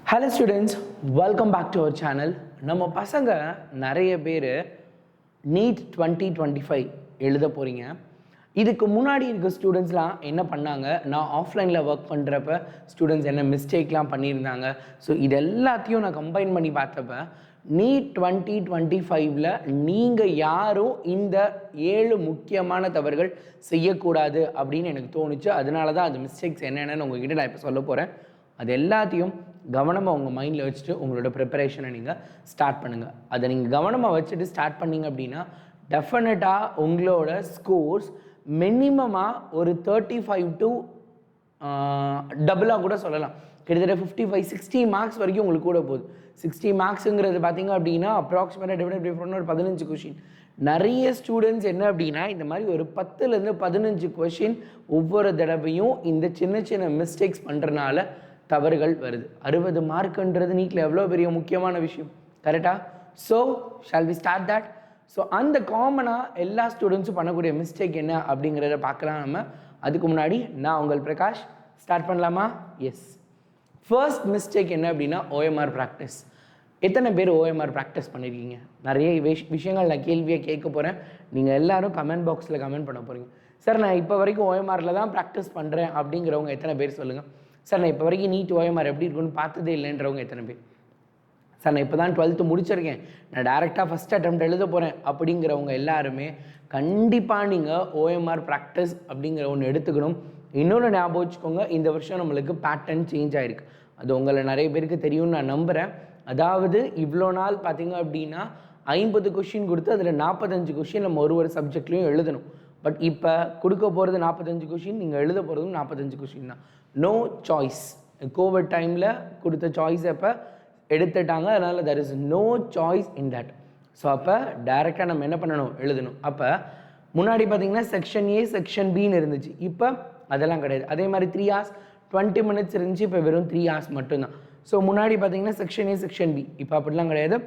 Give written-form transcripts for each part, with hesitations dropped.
Hello students, welcome back to our channel. நம்ம பசங்க நிறைய பேர் நீட் 2025 எழுத போகிறீங்க. இதுக்கு முன்னாடி இருக்க ஸ்டூடெண்ட்ஸ்லாம் என்ன பண்ணாங்க, நான் ஆஃப்லைனில் ஒர்க் பண்ணுறப்ப ஸ்டூடெண்ட்ஸ் என்ன மிஸ்டேக்லாம் பண்ணியிருந்தாங்க. ஸோ இது எல்லாத்தையும் நான் கம்பைன் பண்ணி பார்த்தப்ப நீட் 2025ல் நீங்கள் யாரும் இந்த 7 முக்கியமான தவறுகள் செய்யக்கூடாது அப்படின்னு எனக்கு தோணுச்சு. அதனால தான் அது மிஸ்டேக்ஸ் என்னென்னு உங்ககிட்ட நான் இப்போ சொல்ல போகிறேன். அது எல்லாத்தையும் கவனமாக உங்கள் மைண்டில் வச்சுட்டு உங்களோட ப்ரிப்பரேஷனை நீங்கள் ஸ்டார்ட் பண்ணுங்கள். அதை நீங்கள் கவனமாக வச்சுட்டு ஸ்டார்ட் பண்ணிங்க அப்படின்னா டெஃபினட்டாக உங்களோட ஸ்கோர்ஸ் மினிமமாக ஒரு 35 to டபுளாக கூட சொல்லலாம். கிட்டத்தட்ட 55-60 மார்க்ஸ் வரைக்கும் உங்களுக்கு கூட போகுது. 60 மார்க்ஸுங்கிறது பார்த்தீங்க அப்படின்னா அப்ராக்சிமேட்டாக டிவைட் ஒரு 15 கொஷின். நிறைய ஸ்டூடெண்ட்ஸ் என்ன அப்படின்னா இந்த மாதிரி ஒரு 10லேருந்து 15 கொஷின் ஒவ்வொரு தடவையும் இந்த சின்ன சின்ன மிஸ்டேக்ஸ் பண்ணுறனால தவறுகள் வருது. 60 மார்க்குன்றது நீட்டில் எவ்வளோ பெரிய முக்கியமான விஷயம், கரெக்டாக? So shall we start that? So அந்த காமனாக எல்லா ஸ்டூடெண்ட்ஸும் பண்ணக்கூடிய மிஸ்டேக் என்ன அப்படிங்கிறத பார்க்கலாம் நம்ம. அதுக்கு முன்னாடி நான் உங்கள் பிரகாஷ், ஸ்டார்ட் பண்ணலாமா? எஸ். ஃபர்ஸ்ட் மிஸ்டேக் என்ன அப்படின்னா OMR ப்ராக்டிஸ். எத்தனை பேர் OMR ப்ராக்டிஸ் பண்ணியிருக்கீங்க? நிறைய விஷயங்கள் நான் கேள்வியை கேட்க போகிறேன். நீங்கள் எல்லோரும் கமெண்ட் பாக்ஸில் கமெண்ட் பண்ண போகிறீங்க. சார் நான் இப்போ வரைக்கும் OMRல தான் ப்ராக்டிஸ் பண்ணுறேன் அப்படிங்கிறவங்க எத்தனை பேர் சொல்லுங்கள். சார் நான் இப்போ வரைக்கும் நீட் OMR எப்படி இருக்குன்னு பார்த்ததே இல்லைன்றவங்க எத்தனை பேர்? சார் நான் இப்போ தான் 12th முடிச்சிருக்கேன், நான் டேரெக்டாக ஃபஸ்ட் அட்டெம்ப்ட் எழுத போகிறேன் அப்படிங்கிறவங்க எல்லாருமே கண்டிப்பாக நீங்கள் OMR ப்ராக்டிஸ் அப்படிங்கிற ஒன்று எடுத்துக்கணும். இன்னொன்று ஞாபகம் வச்சுக்கோங்க, இந்த வருஷம் நம்மளுக்கு பேட்டர்ன் சேஞ்ச் ஆகிருக்கு. அது உங்களை நிறைய பேருக்கு தெரியும்னு நான் நம்புகிறேன். அதாவது இவ்வளோ நாள் பார்த்தீங்க அப்படின்னா 50 கொஷின் கொடுத்து அதில் 45 கொஷின் நம்ம ஒரு சப்ஜெக்ட்லையும் எழுதணும். பட் இப்போ கொடுக்க போகிறது 45 கொஷின், நீங்கள் எழுத போகிறதும் 45 கொஷின் தான். No choice. கோவிட் டைமில் கொடுத்த சாய்ஸ் அப்போ எடுத்துட்டாங்க, அதனால் there is no choice in that. So அப்போ டைரெக்டாக நம்ம என்ன பண்ணணும், எழுதணும். அப்போ முன்னாடி பார்த்தீங்கன்னா செக்ஷன் A செக்ஷன் Bன்னு இருந்துச்சு, இப்போ அதெல்லாம் கிடையாது. அதே மாதிரி 3 hours 20 minutes இருந்துச்சு, இப்போ வெறும் 3 hours மட்டும்தான். ஸோ முன்னாடி பார்த்தீங்கன்னா செக்ஷன் A செக்ஷன் B, இப்போ அப்படிலாம் கிடையாது.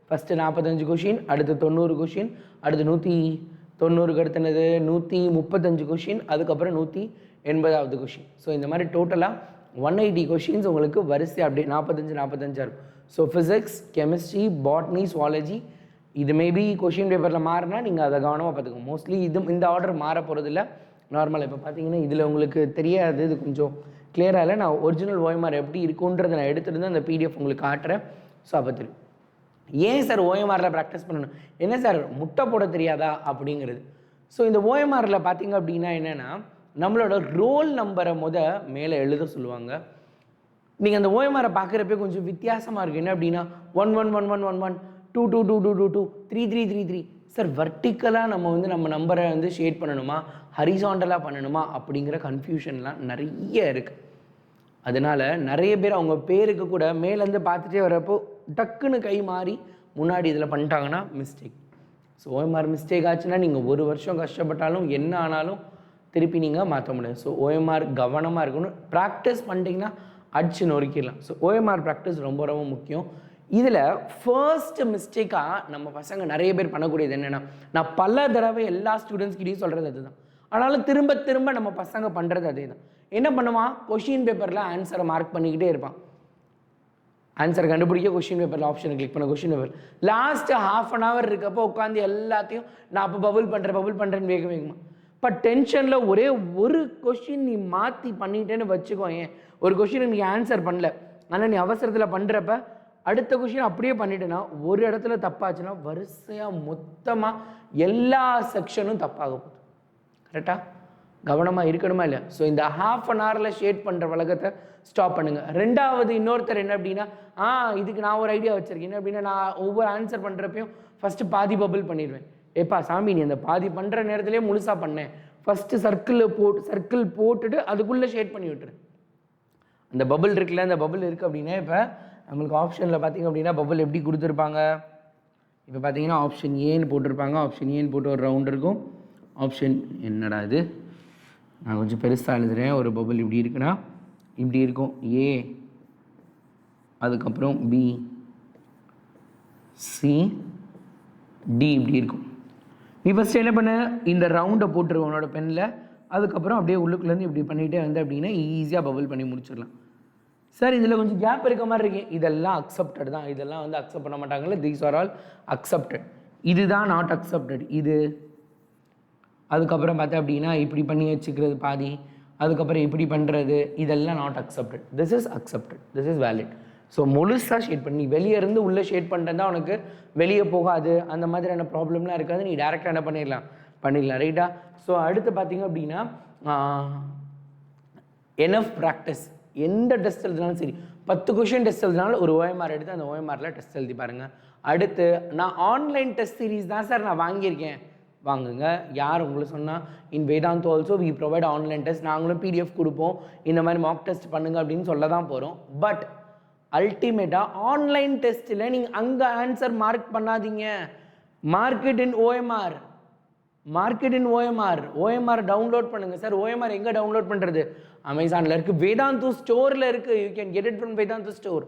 ஃபஸ்ட்டு 45 கொஷின், அடுத்து 90 கொஷின், அடுத்து 190க்கு அடுத்தது 135 கொஷின், அதுக்கப்புறம் 180வது கொஷின். ஸோ இந்த மாதிரி டோட்டலாக 180 கொஷின்ஸ் உங்களுக்கு வரிசை அப்படியே 45 இருக்கும். So physics, chemistry, botany, zoology, இது மேபி கொஷின் பேப்பரில் மாறினா நீங்கள் அதை கவனமாக பார்த்துக்கோங்க. மோஸ்ட்லி இந்த ஆர்டர் மாற போகிறதில்ல. நார்மலாக இப்போ பார்த்தீங்கன்னா இதில் உங்களுக்கு தெரியாது, இது கொஞ்சம் கிளியராக இல்லை. நான் ஒரிஜினல் OMR எப்படி இருக்குன்றதை நான் எடுத்துகிட்டு அந்த PDF உங்களுக்கு காட்டுறேன். ஸோ அப்போ தெரியும் ஏன் சார் OMRல ப்ராக்டிஸ் பண்ணணும், என்ன சார் முட்டை போட தெரியாதா அப்படிங்கிறது. ஸோ இந்த OMRல பார்த்தீங்க அப்படின்னா என்னென்னா நம்மளோட ரோல் நம்பரை மேலே எழுத சொல்லுவாங்க. நீங்கள் அந்த OMRை பார்க்குறப்ப கொஞ்சம் வித்தியாசமாக இருக்குது. என்ன அப்படின்னா 111111 222222 3333. சார் வர்டிக்கலாக நம்ம நம்பரை ஷேட் பண்ணணுமா, ஹரிசாண்டலாக பண்ணணுமா அப்படிங்கிற கன்ஃபியூஷன்லாம் நிறைய இருக்குது. அதனால் நிறைய பேர் அவங்க பேருக்கு கூட மேலேருந்து பார்த்துட்டே வரப்போ டக்குன்னு கை மாறி முன்னாடி இதில் பண்ணிட்டாங்கன்னா மிஸ்டேக். ஸோ OMR மிஸ்டேக் ஆச்சுன்னா நீங்கள் ஒரு வருஷம் கஷ்டப்பட்டாலும் என்ன ஆனாலும் திருப்பி நீங்கள் மாற்ற முடியாது. ஸோ OMR கவனமாக இருக்கணும். ப்ராக்டிஸ் பண்ணிட்டீங்கன்னா அடிச்சு நொறுக்கிடலாம். ஸோ OMR ப்ராக்டிஸ் ரொம்ப ரொம்ப முக்கியம். இதில் ஃபர்ஸ்ட் மிஸ்டேக்காக நம்ம பசங்க நிறைய பேர் பண்ணக்கூடியது என்னென்னா, நான் பல தடவை எல்லா ஸ்டூடெண்ட்ஸ்கிட்டையும் சொல்கிறது அதுதான், ஆனாலும் திரும்ப திரும்ப நம்ம பசங்க பண்ணுறது அதே தான். என்ன பண்ணுவான், கொஷின் பேப்பரில் ஆன்சரை மார்க் பண்ணிக்கிட்டே இருப்பான். ஆன்சர் கண்டுபிடிக்க கொஷின் பேப்பரில் ஆப்ஷனை கிளிக் பண்ண, question paper last ½ an hour இருக்கப்போ உட்காந்து எல்லாத்தையும் நான் அப்போ பபுள் பண்ணுறேன்னு வேகமா. இப்போ டென்ஷனில் ஒரே ஒரு கொஷின் நீ மாற்றி பண்ணிட்டேன்னு வச்சுக்கோ. ஏன் ஒரு கொஷினுக்கு நீ ஆன்சர் பண்ணல, ஆனால் நீ அவசரத்தில் பண்ணுறப்ப அடுத்த கொஷின் அப்படியே பண்ணிட்டேன்னா ஒரு இடத்துல தப்பாச்சுன்னா வரிசையாக மொத்தமாக எல்லா செக்ஷனும் தப்பாக போகுது. கரெக்டாக கவனமாக இருக்கணுமா இல்லையா? ஸோ இந்த ½ an hourல ஷேட் பண்ணுற வழக்கத்தை ஸ்டாப் பண்ணுங்கள். ரெண்டாவது இன்னொருத்தர் என்ன அப்படின்னா, இதுக்கு நான் ஒரு ஐடியா வச்சுருக்கேன். என்ன அப்படின்னா, நான் ஒவ்வொரு ஆன்சர் பண்ணுறப்பையும் ஃபஸ்ட்டு பாதி பபுள் பண்ணிடுவேன். ஏப்பா சாமி, நீ அந்த பாதி பண்ணுற நேரத்துலேயே முழுசாக பண்ணேன், ஃபஸ்ட்டு சர்க்கிள் போட்டுட்டு அதுக்குள்ளே ஷேட் பண்ணி விட்டுறேன். அந்த பபுள் இருக்குல்ல, அந்த பபுள் இருக்குது அப்படின்னா இப்போ நம்மளுக்கு ஆப்ஷனில் பார்த்திங்க அப்படின்னா பபுள் எப்படி கொடுத்துருப்பாங்க. இப்போ பார்த்தீங்கன்னா ஆப்ஷன் ஏன்னு போட்டிருப்பாங்க. ஆப்ஷன் ஏன்னு போட்டு ஒரு ரவுண்ட் இருக்கும். ஆப்ஷன் என்னடா இது, நான் கொஞ்சம் பெருசாக எழுதுகிறேன். ஒரு பபுள் இப்படி இருக்குன்னா இப்படி இருக்கும், A, அதுக்கப்புறம் B, C, D இப்படி இருக்கும். நீ ஃபஸ்ட்டு என்ன பண்ண, இந்த ரவுண்டை போட்டுருவோம் உன்னோட பெனில். அதுக்கப்புறம் அப்படியே உள்ளுக்குள்ளேருந்து இப்படி பண்ணிகிட்டே வந்து அப்படின்னா ஈஸியாக பபுள் பண்ணி முடிச்சிடலாம். சார் இதில் கொஞ்சம் கேப் இருக்க மாதிரி இருக்கு, இதெல்லாம் அக்செப்டட் தான், இதெல்லாம் வந்து அக்செப்ட் பண்ண மாட்டாங்கல்ல, தீஸ் ஆர் ஆல் அக்செப்டட். இதுதான் நாட் அக்செப்டட். இது அதுக்கப்புறம் பார்த்தா அப்படின்னா இப்படி பண்ணி வச்சுக்கிறது பாதி, அதுக்கப்புறம் இப்படி பண்ணுறது, இதெல்லாம் not accepted. This is accepted, this is valid. So முழுசாக ஷேட் பண்ணி வெளியே இருந்து உள்ளே ஷேட் பண்ணுறது தான் உனக்கு வெளியே போகாது, அந்த மாதிரியான ப்ராப்ளம்லாம் இருக்காது, நீ டேரெக்டாக என்ன பண்ணிடலாம் ரைட்டா. ஸோ அடுத்து பார்த்தீங்க அப்படின்னா எனஃப் ப்ராக்டிஸ். எந்த டெஸ்ட் எழுதினாலும் சரி, 10 கொஷின் டெஸ்ட் எழுதினாலும் ஒரு OMR எடுத்து அந்த OMRல டெஸ்ட் எழுதி பாருங்கள். அடுத்து நான் ஆன்லைன் டெஸ்ட் சீரீஸ் தான் சார் நான் வாங்கியிருக்கேன், வாங்குங்க. யார் உங்களுக்கு சொன்னால் in Vedanta also we provide online test, நாங்களும் PDF கொடுப்போம், இந்த மாதிரி மாக் டெஸ்ட் பண்ணுங்க அப்படின்னு சொல்ல தான் போகிறோம். பட் அல்டிமேட்டாக ஆன்லைன் டெஸ்ட்டில் நீங்கள் அங்கே ஆன்சர் மார்க் பண்ணாதீங்க. மார்க்கெட் இன் OMR, மார்க்கெட் இன் OMR டவுன்லோட் பண்ணுங்கள். சார் OMR எங்கே டவுன்லோட் பண்ணுறது? அமேசானில் இருக்குது, வேதாந்து ஸ்டோரில் இருக்குது, you can get it from Vedantu store.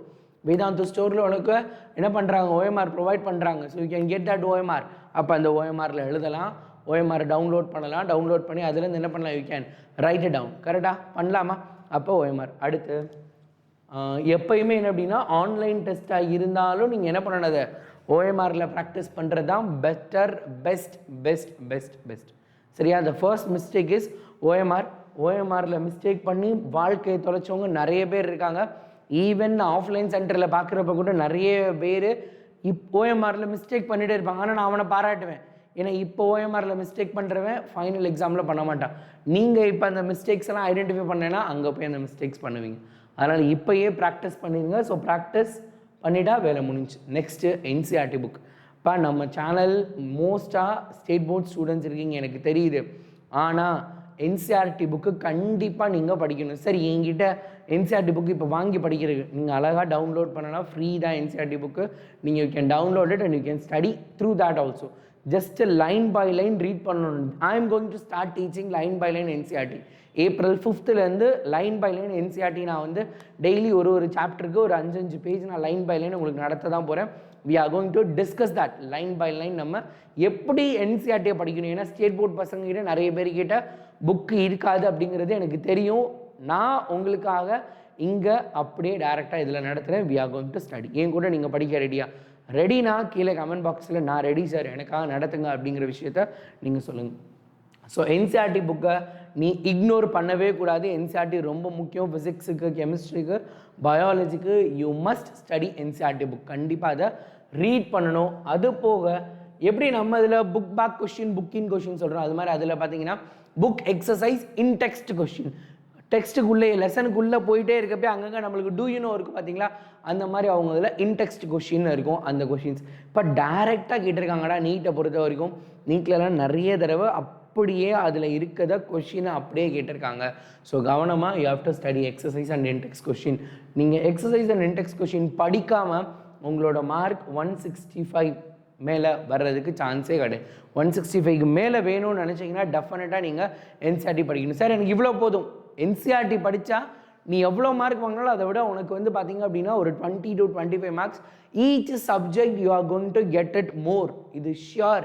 Vedantu ஸ்டோரில் உனக்கு என்ன பண்ணுறாங்க, OMR ப்ரொவைட் பண்ணுறாங்க. So you can get that OMR. அப்போ அந்த OMRல எழுதலாம், OMR டவுன்லோட் பண்ணலாம், டவுன்லோட் பண்ணி அதுலேருந்து என்ன பண்ணலாம், you can write it down. கரெக்டாக பண்ணலாமா? அப்போ OMR. அடுத்து எப்பயுமே என்ன அப்படின்னா ஆன்லைன் டெஸ்ட்டாக இருந்தாலும் நீங்கள் என்ன பண்ணணும், அதை OMRல ப்ராக்டிஸ் பண்ணுறது தான் பெட்டர், பெஸ்ட். சரியா? த ஃபர்ஸ்ட் மிஸ்டேக் இஸ் OMRல மிஸ்டேக் பண்ணி வாழ்க்கையை தொலைச்சவங்க நிறைய பேர் இருக்காங்க. ஈவன் ஆஃப்லைன் சென்டரில் பார்க்குறப்ப கூட நிறைய பேர் OMRல மிஸ்டேக் பண்ணிகிட்டே இருப்பாங்க. ஆனால் நான் அவனை பாராட்டுவேன், ஏன்னா இப்போ OMRல மிஸ்டேக் பண்ணுறவன் ஃபைனல் எக்ஸாமில் பண்ண மாட்டான். நீங்கள் இப்போ அந்த மிஸ்டேக்ஸ் எல்லாம் ஐடென்டிஃபை பண்ணேன்னா அங்கே போய் அந்த மிஸ்டேக்ஸ் பண்ணுவீங்க. அதனால் இப்போயே ப்ராக்டிஸ் பண்ணிடுங்க. ஸோ ப்ராக்டிஸ் பண்ணிட்டா வேலை முடிஞ்சு. Next NCERT book. இப்போ நம்ம சேனல் மோஸ்ட்டாக ஸ்டேட் போர்ட் ஸ்டூடெண்ட்ஸ் இருக்கீங்க எனக்கு தெரியுது, ஆனால் NCERT புக்கு கண்டிப்பாக நீங்கள் படிக்கணும். சரி, என்கிட்ட NCERT புக்கு இப்போ வாங்கி படிக்கிறது நீங்கள் அழகாக டவுன்லோட் பண்ணலாம், ஃப்ரீ தான் NCERT புக்கு. நீங்கள் you can download it and you can study through that also. Just line by line read பண்ணணும். I am going to start teaching line by line NCERT. April 5th line by line NCERT நான் வந்து daily ஒரு சாப்டருக்கு ஒரு 5 page நான் line by line உங்களுக்கு நடத்த தான் போகிறேன். We are going to discuss that line by line நம்ம எப்படி NCERT படிக்கணும். ஏன்னா ஸ்டேட் போர்ட் பசங்ககிட்ட நிறைய பேர்கிட்ட புக்கு இருக்காது அப்படிங்கிறது எனக்கு தெரியும். நான் உங்களுக்காக இங்கே அப்படியே டேரெக்டாக இதில் நடத்துகிறேன். We are going to study. என் கூட நீங்கள் படிக்க ரெடினா கீழே கமெண்ட் பாக்ஸில் நான் ரெடி சார் எனக்காக நடத்துங்க அப்படிங்கிற விஷயத்த நீங்கள் சொல்லுங்கள். ஸோ NCERT புக்கை நீ இக்னோர் பண்ணவே கூடாது. NCERT ரொம்ப முக்கியம். ஃபிசிக்ஸுக்கு, கெமிஸ்ட்ரிக்கு, பயாலஜிக்கு you must study NCERT book. கண்டிப்பாக அதை ரீட் பண்ணணும். அது போக எப்படி நம்ம இதில் புக் பேக் கொஷின், புக்கின் கொஷின் சொல்கிறோம், அது மாதிரி அதில் பார்த்தீங்கன்னா book exercise in text question. டெக்ஸ்ட்டுக்குள்ளே லெசனுக்குள்ளே போயிட்டே இருக்கப்போ அங்கங்கே நம்மளுக்கு டூ யூ நோ இருக்குது பார்த்தீங்களா, அந்த மாதிரி அவங்க இதில் இன்டெக்ஸ்ட் கொஷின் இருக்கும். அந்த கொஷின்ஸ் இப்போ டைரெக்டாக கேட்டிருக்காங்கடா நீட்டை பொறுத்த வரைக்கும். நீட்லலாம் நிறைய தடவை அப்படியே அதில் இருக்கிறத கொஷினை அப்படியே கேட்டிருக்காங்க. ஸோ கவனமாக you have to study exercise and index question. நீங்கள் எக்ஸசைஸ் அண்ட் இன்டெக்ஸ் கொஷின் படிக்காமல் உங்களோட மார்க் 165 மேலே வர்றதுக்கு சான்ஸே கிடையாது. 165க்கு மேலே வேணும்னு நினச்சிங்கன்னா டெஃபினட்டாக நீங்கள் NCERT படிக்கணும். சார் எனக்கு இவ்வளோ போதும், NCERT படித்தா நீ எவ்வளோ மார்க் வாங்கினாலும் அதை விட உனக்கு வந்து பார்த்தீங்க அப்படின்னா ஒரு 20 to 25 marks each subject you are going to get it more. இது ஷியோர்,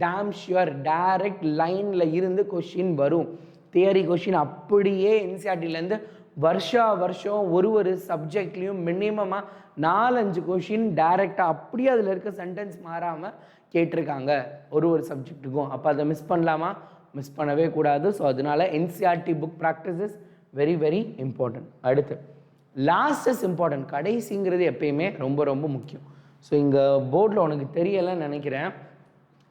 டேம் ஷியோர். டைரக்ட் லைனில் இருந்து கொஷின் வரும். தியரி கொஷின் அப்படியே NCERTலேருந்து வருஷம் ஒரு சப்ஜெக்ட்லேயும் மினிமமாக 4-5 கொஷின் டைரெக்டாக அப்படியே அதில் இருக்க சென்டென்ஸ் மாறாமல் கேட்டிருக்காங்க ஒரு சப்ஜெக்ட்டுக்கும். அப்போ அதை மிஸ் பண்ணலாமா? மிஸ் பண்ணவே கூடாது. ஸோ அதனால NCERT book practice is very very important. அடுத்து லாஸ்ட் இஸ் இம்பார்ட்டன்ட். கடைசிங்கிறது எப்பயுமே ரொம்ப ரொம்ப முக்கியம். ஸோ இங்கே போர்டில் உனக்கு தெரியலைன்னு நினைக்கிறேன்.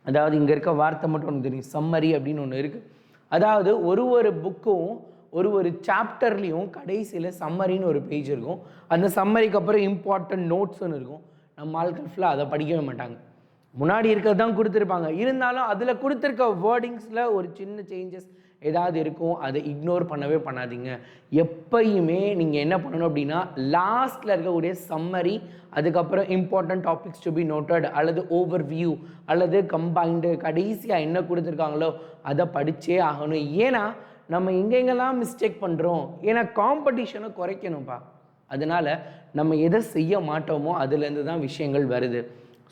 அதாவது இங்கே இருக்க வார்த்தை மட்டும் உனக்கு தெரியும், சம்மரி அப்படின்னு ஒன்று இருக்குது. அதாவது ஒரு புக்கும் ஒரு சாப்டர்லேயும் கடைசியில் சம்மரின்னு ஒரு பேஜ் இருக்கும். அந்த சம்மரிக்கு அப்புறம் இம்பார்ட்டன்ட் நோட்ஸ்ன்னு இருக்கும். நம்ம ஆட்கள் ஃபுல்லாக அதை படிக்கவே மாட்டாங்க. முன்னாடி இருக்கிறது தான் கொடுத்துருப்பாங்க, இருந்தாலும் அதில் கொடுத்துருக்க வேர்டிங்ஸில் ஒரு சின்ன சேஞ்சஸ் ஏதாவது இருக்கும். அதை இக்னோர் பண்ணவே பண்ணாதீங்க. எப்பயுமே நீங்கள் என்ன பண்ணணும் அப்படின்னா லாஸ்ட்டில் இருக்கக்கூடிய சம்மரி, அதுக்கப்புறம் important topics to be noted அல்லது ஓவர் வியூ அல்லது கம்பைண்டு, கடைசியாக என்ன கொடுத்துருக்காங்களோ அதை படித்தே ஆகணும். ஏன்னா நம்ம எங்கெங்கெல்லாம் மிஸ்டேக் பண்ணுறோம், ஏன்னா காம்படிஷனை குறைக்கணும்ப்பா. அதனால் நம்ம எதை செய்ய மாட்டோமோ அதுலேருந்து தான் விஷயங்கள் வருது.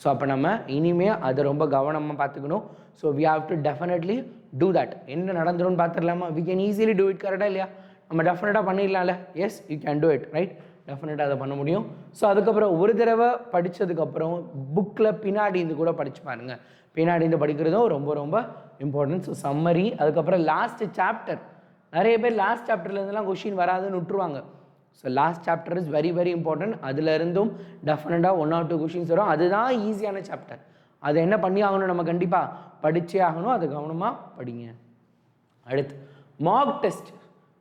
ஸோ அப்போ நம்ம இனிமேல் அதை ரொம்ப கவனமாக பார்த்துக்கணும். So we have to definitely do that. என்ன நடந்துரும்னு பார்த்துடலாமா? We can easily do it. கரெக்டாக இல்லையா? நம்ம டெஃபினட்டாக பண்ணிடலாம்ல? Yes, you can do it, right? டெஃபினட்டாக அதை பண்ண முடியும். ஸோ அதுக்கப்புறம் ஒரு தடவை படித்ததுக்கப்புறம் புக்கில் பின்னாடி இருந்து கூட படித்து பாருங்கள். பின்னாடி இருந்து படிக்கிறதும் ரொம்ப ரொம்ப இம்பார்ட்டன்ட். ஸோ சம்மரி, அதுக்கப்புறம் லாஸ்ட்டு சாப்டர். நிறைய பேர் லாஸ்ட் சாப்டர்லேருந்துலாம் கொஷின் வராதுன்னு விட்டுருவாங்க. So last chapter is very very important. அதுலேருந்தும் டெஃபினட்டாக 1 or 2 கொஷின்ஸ் வரும். அதுதான் ஈஸியான சாப்டர். அதை என்ன பண்ணி ஆகணும், நம்ம கண்டிப்பாக படித்தே ஆகணும். அதை கவனமாக படிங்க. அடுத்து மார்க் டெஸ்ட்.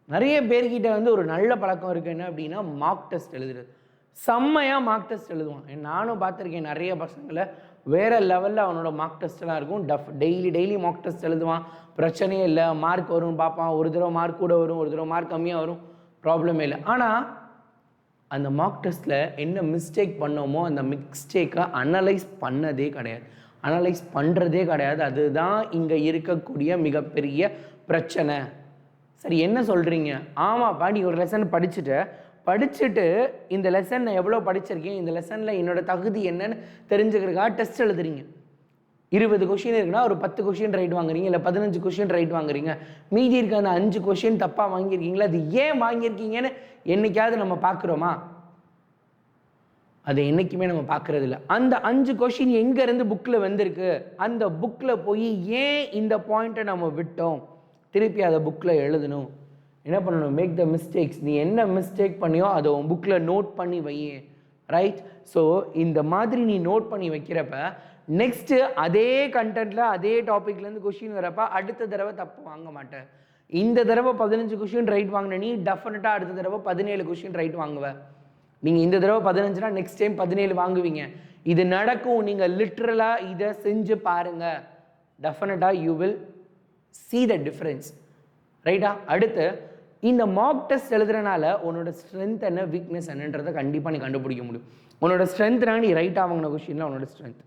நிறைய பேர்கிட்ட வந்து ஒரு நல்ல பழக்கம் இருக்குது, என்ன அப்படின்னா மார்க் டெஸ்ட் எழுதுறது. செம்மையாக மார்க் டெஸ்ட் எழுதுவான். நானும் பார்த்துருக்கேன் நிறைய பசங்களை, வேறு லெவலில் அவனோட மார்க் டெஸ்ட்லாம் இருக்கும். டெய்லி மார்க் டெஸ்ட் எழுதுவான், பிரச்சனையே இல்லை. மார்க் வரும்னு பார்ப்பான், ஒரு தடவை மார்க் கூட வரும், ஒரு தடவை மார்க் கம்மியாக வரும், ப்ராப்ளமே இல்லை. ஆனால் அந்த மார்க் டெஸ்ட்டில் என்ன மிஸ்டேக் பண்ணோமோ அந்த மிஸ்டேக்கை அனலைஸ் பண்ணதே கிடையாது, அனலைஸ் பண்ணுறதே கிடையாது. அதுதான் இங்கே இருக்கக்கூடிய மிகப்பெரிய பிரச்சனை. சரி, என்ன சொல்கிறீங்க? ஆமாப்பா, நீ ஒரு லெசன் படிச்சுட்டு இந்த லெசன் நான் எவ்வளோ படிச்சிருக்கேன், இந்த லெசனில் என்னோடய தகுதி என்னன்னு தெரிஞ்சுக்கிறதுக்காக டெஸ்ட் எழுதுறீங்க. 20 கொஷின் இருக்குன்னா ஒரு 10 கொஷின் ரைட் வாங்குறீங்க, இல்லை 15 கொஷின் ரைட் வாங்குறீங்க. மீதி இருக்க அந்த 5 கொஷின் தப்பாக வாங்கியிருக்கீங்களா? அது ஏன் வாங்கியிருக்கீங்கன்னு என்னைக்காவது நம்ம பார்க்குறோமா? அதை என்றைக்குமே நம்ம பார்க்குறது இல்லை. அந்த 5 கொஷின் எங்கேருந்து புக்கில் வந்திருக்கு, அந்த புக்கில் போய் ஏன் இந்த பாயிண்ட்டை நம்ம விட்டோம், திருப்பி அதை புக்கில் எழுதணும். என்ன பண்ணணும்? Make the mistakes. நீ என்ன மிஸ்டேக் பண்ணியோ அதை உன் புக்கில் நோட் பண்ணி வையே, ரைட்? ஸோ இந்த மாதிரி நீ நோட் பண்ணி வைக்கிறப்ப நெக்ஸ்ட்டு அதே கண்டென்ட்டில் அதே டாப்பிக்லேருந்து கொஷின் வரப்ப அடுத்த தடவை தப்பு வாங்க மாட்டேன். இந்த தடவை 15 கொஷின் ரைட் வாங்கின நீ டெஃபினட்டாக அடுத்த தடவை 17 கொஷின் ரைட் வாங்குவேன். நீங்கள் இந்த தடவை 15னா நெக்ஸ்ட் டைம் 17 வாங்குவீங்க. இது நடக்கும். நீங்கள் லிட்ரலாக இதை செஞ்சு பாருங்கள். டெஃபினட்டாக you will see the difference, ரைட்டா? அடுத்து இந்த மார்க் டெஸ்ட் எழுதுறனால உன்னோட ஸ்ட்ரென்த் என்ன, வீக்னஸ் என்னன்றதை கண்டிப்பாக நீ கண்டுபிடிக்க முடியும். உன்னோட ஸ்ட்ரென்த்னா நீ ரைட்டாக வாங்கின கொஷினில் உன்னோட ஸ்ட்ரென்த்,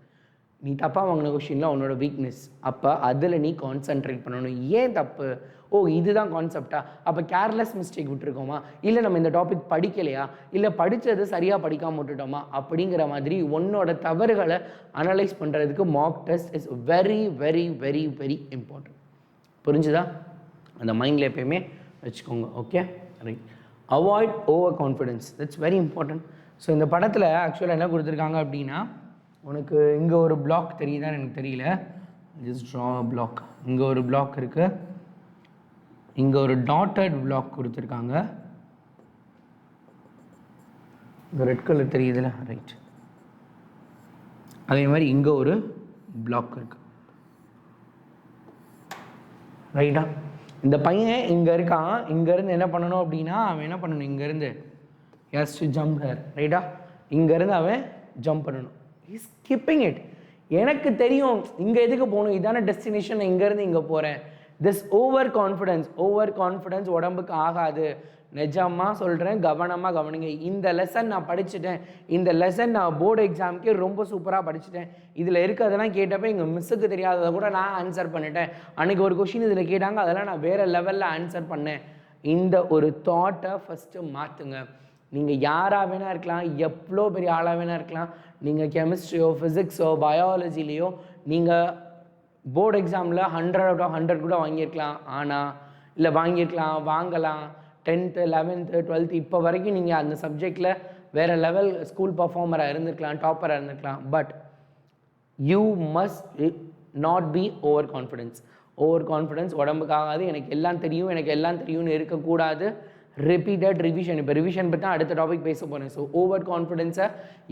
நீ தப்பாக வாங்கின கொஷினில் உன்னோட வீக்னஸ். அப்போ அதில் நீ கான்சன்ட்ரேட் பண்ணணும். ஏன் தப்பு? ஓ, இதுதான் கான்செப்டா? அப்போ கேர்லெஸ் மிஸ்டேக் விட்டுருக்கோமா, இல்லை நம்ம இந்த டாபிக் படிக்கலையா, இல்லை படித்தது சரியாக படிக்காமல் விட்டுட்டோமா, அப்படிங்கிற மாதிரி உன்னோட தவறுகளை அனலைஸ் பண்ணுறதுக்கு mark test is very very very very important. புரிஞ்சுதா? அந்த மைண்டில் எப்பயுமே வச்சுக்கோங்க. Okay, right. Avoid over confidence, that's very important. So இந்த படத்தில் ஆக்சுவலாக என்ன கொடுத்துருக்காங்க அப்படின்னா, உனக்கு இங்கே ஒரு பிளாக் தெரியுதான்னு எனக்கு தெரியல, ஜஸ்ட் ட்ரா பிளாக். இங்கே ஒரு பிளாக் இருக்குது, இங்கே ஒரு டாட்டட் பிளாக் கொடுத்துருக்காங்க. இந்த ரெட் கலர் தெரியுதுல, ரைட். அதே மாதிரி இங்கே ஒரு பிளாக் இருக்குது, ரைட்டா? இந்த பையன் இங்கே இருக்கான். இங்கேருந்து என்ன பண்ணணும் அப்படின்னா, அவன் என்ன பண்ணணும், இங்கேருந்து ஹேஸ் டு ஜம்ப் ஹேர், ரைட்டா? இங்கேருந்து அவன் ஜம்ப் பண்ணணும். He skipping it. எனக்கு தெரியும் இங்கே எதுக்கு போகணும், இதான டெஸ்டினேஷன், இங்கேருந்து இங்கே போகிறேன். திஸ் ஓவர் கான்ஃபிடென்ஸ் உடம்புக்கு ஆகாது. நிஜமாக சொல்கிறேன், கவனமாக கவனிங்க. இந்த லெசன் நான் படிச்சுட்டேன், இந்த லெசன் நான் போர்டு எக்ஸாமுக்கே ரொம்ப சூப்பராக படிச்சுட்டேன், இதில் இருக்கிறதெல்லாம் கேட்டப்போ எங்கள் மிஸ்ஸுக்கு தெரியாததை கூட நான் ஆன்சர் பண்ணிட்டேன், அன்றைக்கி ஒரு கொஷின் இதில் கேட்டாங்க, அதெல்லாம் நான் வேறு லெவலில் ஆன்சர் பண்ணேன். இந்த ஒரு தாட்டை ஃபஸ்ட்டு மாற்றுங்க. நீங்கள் யாராக வேணா இருக்கலாம், எவ்வளோ பெரிய ஆளாக வேணா இருக்கலாம். நீங்கள் கெமிஸ்ட்ரியோ ஃபிசிக்ஸோ பயாலஜிலேயோ நீங்கள் போர்டு எக்ஸாமில் 100 out of 100 கூட வாங்கியிருக்கலாம். ஆனால் இல்லை வாங்கலாம் 10th 11th 12th இப்போ வரைக்கும் நீங்கள் அந்த சப்ஜெக்டில் வேறு லெவல் ஸ்கூல் பர்ஃபார்மராக இருந்திருக்கலாம், டாப்பராக இருந்திருக்கலாம். But you must not be over confidence உடம்புக்காகாது. எனக்கு எல்லாம் தெரியும்னு இருக்கக்கூடாது. Repeated revision. இப்போ ரிவிஷன் பற்றி அடுத்த டாபிக் பேச போகிறேன். ஸோ ஓவர் கான்ஃபிடென்ஸை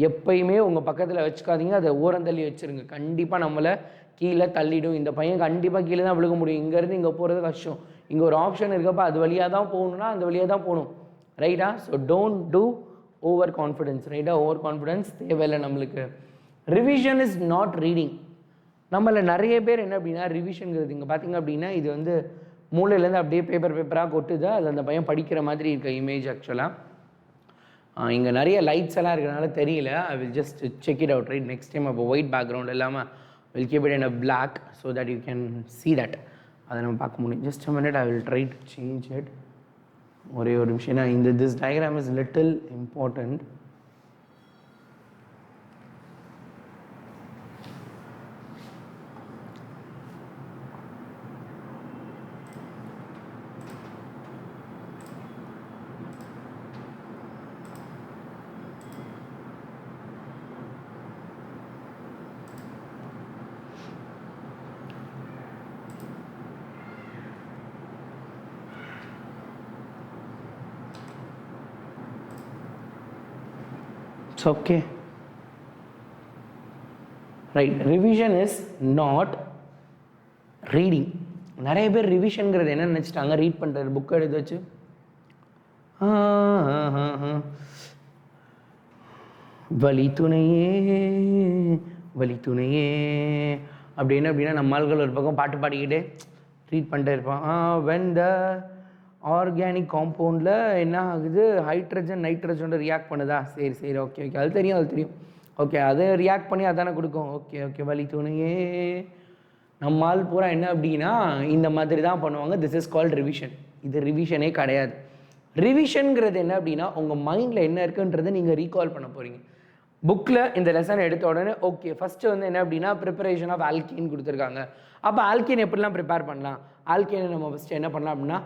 எப்பயுமே உங்கள் பக்கத்தில் வச்சுக்காதீங்க, அதை ஓரந்தள்ளி வச்சுருங்க. கண்டிப்பாக நம்மளை கீழே தள்ளிடும். இந்த பையன் கண்டிப்பாக கீழே தான் விழுக முடியும். இங்கேருந்து இங்கே போகிறது கஷ்டம். இங்கே ஒரு ஆப்ஷன் இருக்கப்போ அது வழியாக தான் போகணுன்னா அந்த வழியாக தான் போகணும், ரைட்டா? So don't do over confidence, ரைட்டா? ஓவர் கான்ஃபிடென்ஸ் தேவையில்லை நம்மளுக்கு. Revision is not reading. நம்மள நிறைய பேர் என்ன அப்படின்னா, ரிவிஷனுங்கிறது இங்கே பார்த்தீங்க அப்படின்னா இது வந்து மூளையிலேருந்து அப்படியே பேப்பராக கொட்டுது. அதில் அந்த பையன் படிக்கிற மாதிரி இருக்க இமேஜ். ஆக்சுவலாக இங்கே நிறைய லைட்ஸ் எல்லாம் இருக்கிறனால தெரியல. I will just check it out, right? Next time அப்போ ஒயிட் பேக்ரவுண்ட் இல்லாமல் will keep it in a black so that you can see that. அதை நம்ம பார்க்க முடியும். Just a minute, I will try to change it. ஒரே ஒரு நிமிஷம். இந்த this diagram is little important. It's okay. Right, revision is not reading. நிறைய பேர் ரிவிஷனுங்கிறது என்ன நினச்சிட்டாங்க, ரீட் பண்ணுறது, புக் எடுத்து வச்சு வலி துணையே வலி துணையே அப்படின்னு அப்படின்னா நம்ம ஆள்கள் ஒரு பக்கம் பாட்டு பாடிக்கிட்டே ரீட் பண்ணிட்டே இருப்பான். வென் த ஆர்கானிக் காம்பவுண்டில் என்ன ஆகுது, ஹைட்ரஜன் நைட்ரஜனோட ரியாக்ட் பண்ணுதா, சரி சரி ஓகே ஓகே அது தெரியும் ஓகே, அதை ரியாக்ட் பண்ணி அதானே கொடுக்கும், ஓகே ஓகே வலி துணையே. நம்மால் பூரா என்ன அப்படின்னா இந்த மாதிரி தான் பண்ணுவாங்க. This is called revision. இது ரிவிஷனே கிடையாது. ரிவிஷனுங்கிறது என்ன அப்படின்னா உங்கள் மைண்டில் என்ன இருக்குன்றதை நீங்கள் ரீகால் பண்ண போகிறீங்க. புக்கில் இந்த லெசன் எடுத்த உடனே ஓகே ஃபஸ்ட்டு வந்து என்ன அப்படின்னா ப்ரிப்பரேஷன் ஆஃப் ஆல்கீன் கொடுத்துருக்காங்க. அப்போ ஆல்கீன் எப்படிலாம் ப்ரிப்பேர் பண்ணலாம், ஆல்கீனை நம்ம ஃபஸ்ட்டு என்ன பண்ணலாம் அப்படின்னா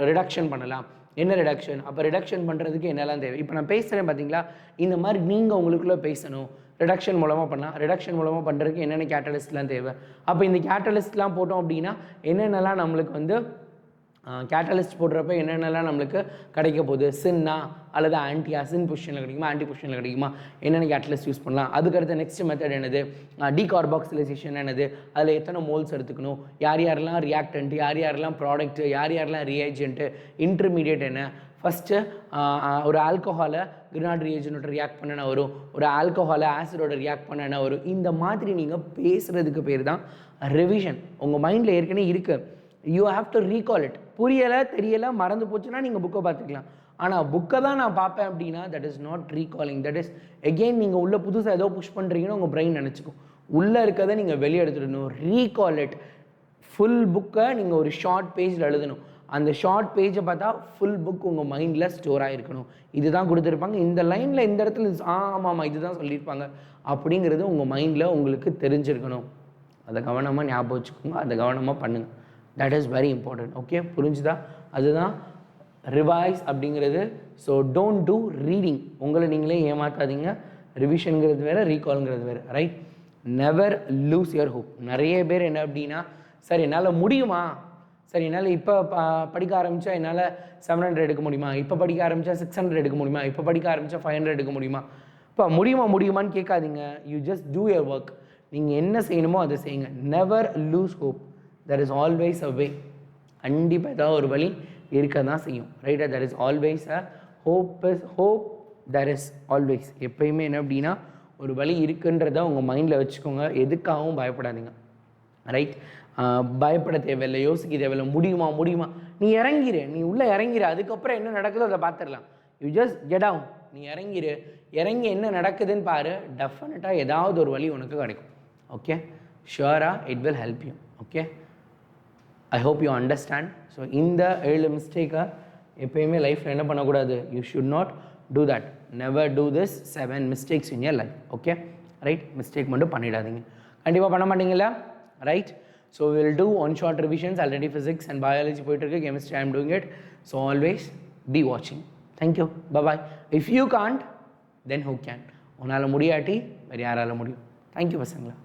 ரிடக்ஷன் பண்ணலாம். என்ன ரிடக்ஷன், அப்போ ரிடக்ஷன் பண்ணுறதுக்கு என்னெல்லாம் தேவை. இப்போ நான் பேசுகிறேன் பார்த்தீங்களா, இந்த மாதிரி நீங்கள் உங்களுக்குள்ளே பேசணும், ரிடக்ஷன் மூலமாக பண்ணலாம். ரிடக்ஷன் மூலமாக பண்ணுறதுக்கு என்னென்ன கேட்டலிஸ்ட்லாம் தேவை. அப்போ இந்த கேட்டலிஸ்ட்லாம் போட்டோம் அப்படின்னா என்னென்னலாம் நம்மளுக்கு வந்து கேட்டலிஸ்ட் போடுறப்ப என்னென்னலாம் நம்மளுக்கு கிடைக்க போகுது, சின்னா அல்லது ஆன்டியா, சின் பொசிஷனில் கிடைக்குமா ஆன்டி பொசிஷனில் கிடைக்குமா, என்னென்ன கேட்டலிஸ்ட் யூஸ் பண்ணலாம். அதுக்கடுத்து நெக்ஸ்ட் மெத்தட் என்னது, டீகார்பாக்சிலைசேஷன் என்னது, அதில் எத்தனை மோல்ஸ் எடுத்துக்கணும், யார் யாரெல்லாம் ரியாக்டன்ட், யார் யாரெல்லாம் ப்ராடக்ட், யார் யாரெல்லாம் ரியாஜென்ட்டு, இன்டர்மீடியட் என்ன. ஃபஸ்ட்டு ஒரு ஆல்கஹாலை கிரினாட் ரியாஜென்ட்டோட ரியாக்ட் பண்ண வரும், ஒரு ஆல்கஹாலை ஆசிடோட ரியாக்ட் பண்ண வரும். இந்த மாதிரி நீங்கள் பேசுகிறதுக்கு பேர் தான் ரிவிஷன். உங்கள் மைண்டில் ஏற்கனவே இருக்குது, you have to recall it. புரியலை தெரியலை மறந்து போச்சுன்னா நீங்கள் புக்கை பார்த்துக்கலாம். ஆனால் புக்கை தான் நான் பார்ப்பேன் அப்படின்னா that is not recalling. That is again நீங்கள் உள்ள புதுசாக ஏதோ புஷ் பண்ணுறீங்கன்னு உங்கள் பிரெயின் நினச்சிக்கும். உள்ளே இருக்கிறத நீங்கள் வெளியே எடுத்துடணும். Recall it. ஃபுல் புக்கை நீங்கள் ஒரு ஷார்ட் பேஜில் எழுதணும். அந்த ஷார்ட் பேஜை பார்த்தா ஃபுல் புக் உங்கள் மைண்டில் ஸ்டோர் ஆகிருக்கணும். இதுதான் கொடுத்துருப்பாங்க, இந்த லைனில் இந்த இடத்துல ஆமாம் இதுதான் சொல்லியிருப்பாங்க அப்படிங்கிறது உங்கள் மைண்டில் உங்களுக்கு தெரிஞ்சிருக்கணும். அதை கவனமாக ஞாபகம் வச்சுக்கோங்க, அதை கவனமாக பண்ணுங்கள். That is very important. Okay, புரிஞ்சுதா? அதுதான் ரிவைஸ் அப்படிங்கிறது. So don't do reading. உங்களை நீங்களே ஏமாற்றாதீங்க. ரிவிஷனுங்கிறது வேறு, ரீகால்ங்கிறது வேறு. Right, never lose your hope. நிறைய பேர் என்ன அப்படின்னா சார் என்னால் முடியுமா, சார் என்னால் இப்போ படிக்க ஆரம்பித்தா என்னால் 700 எடுக்க முடியுமா, இப்போ படிக்க ஆரம்பித்தா 600 எடுக்க முடியுமா, இப்போ படிக்க ஆரம்பித்தா 500 எடுக்க முடியுமா. இப்போ முடியுமான்னு கேட்காதீங்க. You just two your work. நீங்கள் என்ன செய்யணுமோ அதை செய்யுங்க. Never loose hope. there is always a way. கண்டிப்பாக ஏதாவது ஒரு வழி இருக்க தான் செய்யும். ரைட்டா, there is always a hope. there is always. எப்பயுமே என்ன அப்படின்னா ஒரு வழி இருக்குன்றத உங்கள் மைண்டில் வச்சுக்கோங்க. எதுக்காகவும் பயப்படாதீங்க. ரைட், பயப்பட தேவையில்லை, யோசிக்க தேவையில்லை. முடியுமா நீ இறங்கிரு, நீ உள்ளே இறங்கிரு. அதுக்கப்புறம் என்ன நடக்குதோ அதை பார்த்துடலாம். You just get down. நீ இறங்கி என்ன நடக்குதுன்னு பாரு. டெஃபினட்டாக ஏதாவது ஒரு வழி உனக்கு கிடைக்கும். ஓகே, ஷுவராக it will help you. Okay, I hope you understand. So இந்த 7 மிஸ்டேக்கை எப்போயுமே லைஃப்பில் என்ன பண்ணக்கூடாது, you should not do that. Never do this 7 mistakes in your life. Okay, right, mistake மட்டும் பண்ணிடாதீங்க. கண்டிப்பாக பண்ண மாட்டீங்களா? Right, so will do one short revisions. Already physics and biology போயிட்டுருக்கு, chemistry I am doing it. So always be வாட்சிங். Thank you, bye bye. If you Gantt then who can. உன்னால் முடியாட்டி வேறு யாரால் முடியும். தேங்க்யூ பசங்களா.